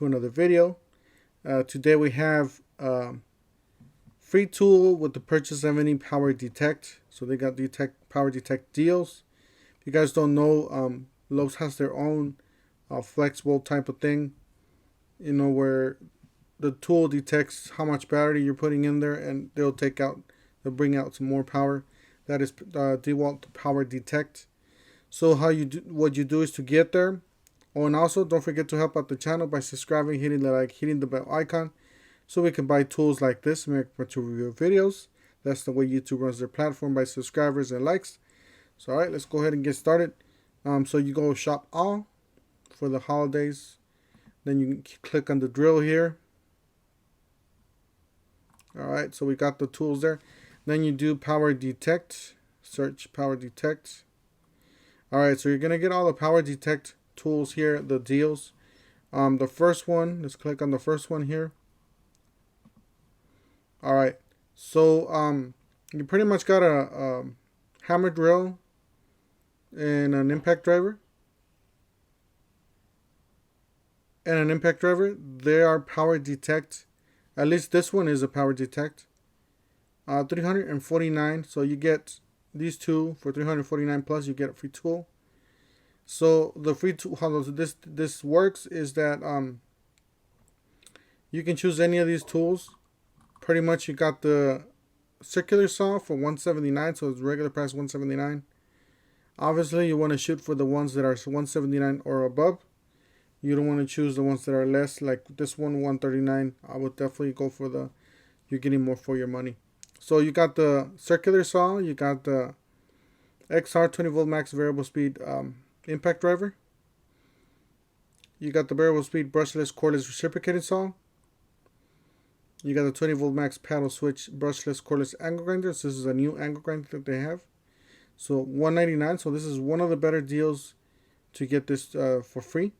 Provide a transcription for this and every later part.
to another video. Today we have free tool with the purchase of any power detect. So they got power detect deals. If you guys don't know, Lowe's has their own flexible type of thing, you know, where the tool detects how much battery you're putting in there, and they'll bring out some more power. That is DeWalt power detect. So what you do is to get there. Oh, and also don't forget to help out the channel by subscribing, hitting the bell icon, so we can buy tools like this and make review videos. That's the way YouTube runs their platform, by subscribers and likes. So alright, let's go ahead and get started. So you go shop all for the holidays. Then you click on the drill here. Alright, so we got the tools there. Then you do power detect. Search power detect. Alright, so you're going to get all the power detect tools here, the deals. The first one, let's click on the first one here. Alright, so you pretty much got a hammer drill and an impact driver. They are power detect. At least this one is a power detect. 349. So you get these two for 349 plus. You get a free tool. So the free tool, how this works is that you can choose any of these tools. Pretty much, you got the circular saw for 179. So it's regular price 179. Obviously, you want to shoot for the ones that are 179 or above. You don't want to choose the ones that are less, like this one, 139. I would definitely go for you're getting more for your money. So you got the circular saw, you got the XR 20 volt max variable speed impact driver. You got the variable speed brushless cordless reciprocating saw. You got the 20 volt max paddle switch brushless cordless angle grinder. So this is a new angle grinder that they have. So 199. So this is one of the better deals to get this for free.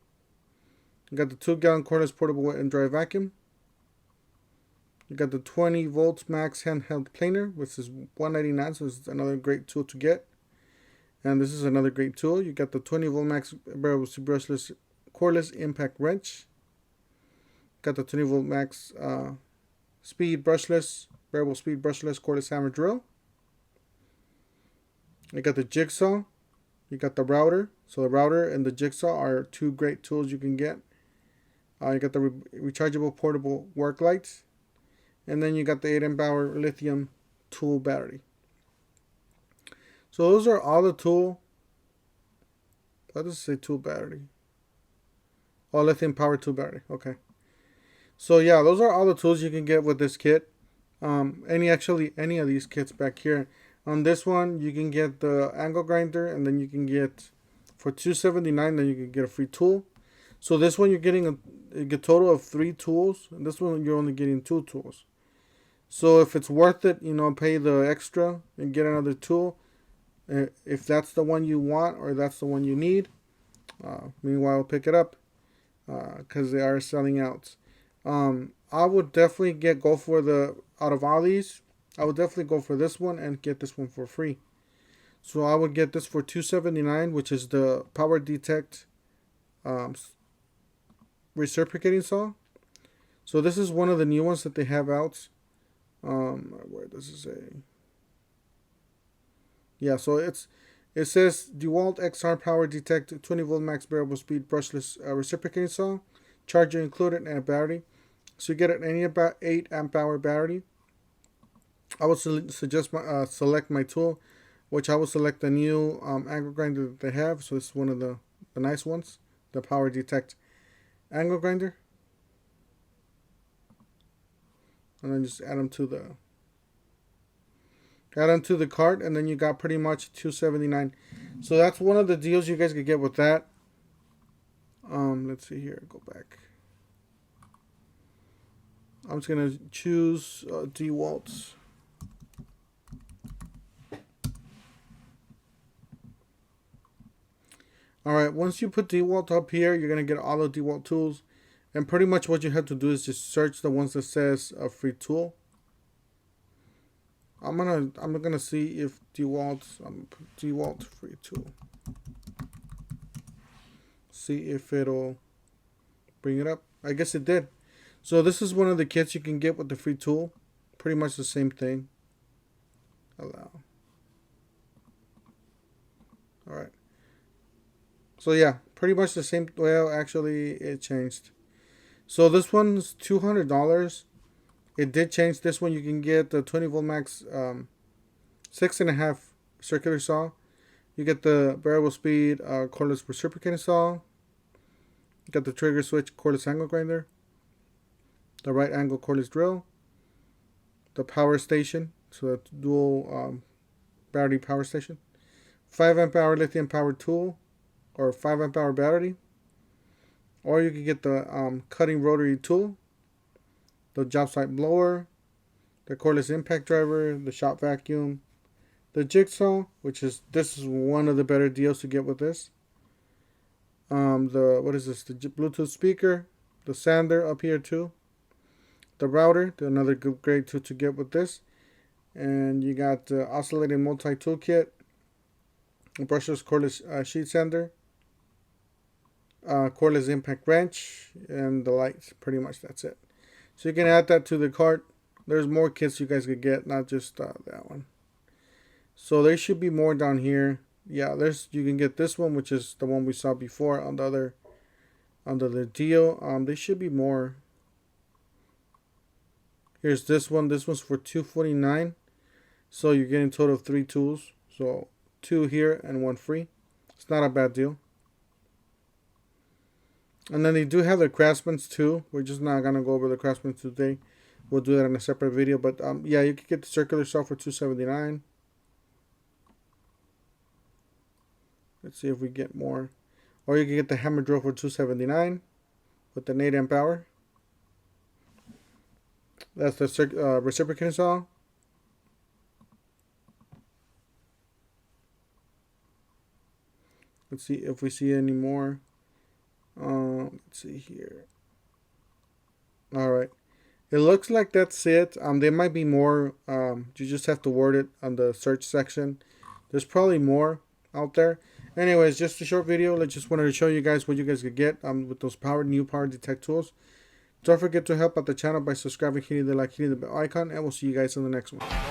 You got the 2-gallon cordless portable wet and dry vacuum. You got the 20 volts max handheld planer, which is 199. So it's another great tool to get. And this is another great tool. You got the 20 volt max variable speed brushless cordless impact wrench. Got the 20 volt max variable speed brushless cordless hammer drill. You got the jigsaw. You got the router. So the router and the jigsaw are two great tools you can get. You got the rechargeable portable work lights. And then you got the 8-amp-hour lithium tool battery. So those are all the tool. What does it say, tool battery? Oh, lithium power tool battery. Okay. So yeah, those are all the tools you can get with this kit. Any of these kits back here. On this one, you can get the angle grinder, and then you can get for $279. Then you can get a free tool. So this one you're getting a total of 3 tools, and this one you're only getting 2 tools. So if it's worth it, you know, pay the extra and get another tool. If that's the one you want or that's the one you need, meanwhile pick it up because they are selling out. I would definitely go for out of all these, I would definitely go for this one and get this one for free. So I would get this for $279, which is the power detect reciprocating saw. So this is one of the new ones that they have out. Where does it say? Yeah, so it says DeWalt XR power detect 20 volt max variable speed brushless reciprocating saw, charger included, and a battery. So you get any about 8-amp-hour battery. I would suggest select my tool, which I will select the new angle grinder that they have. So it's one of the nice ones, the power detect angle grinder. And then just add them to the cart, and then you got pretty much $279. So that's one of the deals you guys could get with that. Let's see here. Go back. I'm just gonna choose DeWalt. All right. Once you put DeWalt up here, you're gonna get all the DeWalt tools. And pretty much what you have to do is just search the ones that says a free tool. I'm gonna see if DeWalt free tool. See if it'll bring it up. I guess it did. So this is one of the kits you can get with the free tool. Pretty much the same thing. Allow. Alright. So yeah, pretty much the same. Well, actually, it changed. So this one's $200. It did change. This one you can get the 20 volt max 6.5 circular saw. You get the variable speed cordless reciprocating saw. You got the trigger switch cordless angle grinder. The right angle cordless drill. The power station. So that's dual battery power station. 5 amp hour lithium power tool. Or 5 amp hour battery. Or you can get the cutting rotary tool. The job site blower. The cordless impact driver. The shop vacuum. The jigsaw, this is one of the better deals to get with this. What is this? The Bluetooth speaker, the sander up here too. The router, another good great tool to get with this. And you got the oscillating multi toolkit, a brushless cordless sheet sander, cordless impact wrench, and the lights. Pretty much that's it. So you can add that to the cart. There's more kits you guys could get, not just that one. So there should be more down here. Yeah, you can get this one, which is the one we saw before on the other under the deal. There should be more. Here's this one. This one's for $249. So you're getting a total of 3 tools. So 2 here and 1 free. It's not a bad deal. And then they do have the Craftsman's too. We're just not gonna go over the Craftsman's today. We'll do that in a separate video. But yeah, you can get the circular saw for $279. Let's see if we get more. Or you can get the hammer drill for $279 with the 8 amp hour. That's the reciprocating saw. Let's see if we see any more. Let's see here. Alright. It looks like that's it. There might be more. You just have to word it on the search section. There's probably more out there. Anyways, just a short video. I just wanted to show you guys what you guys could get with those new power detect tools. Don't forget to help out the channel by subscribing, hitting the like, hitting the bell icon, and we'll see you guys in the next one.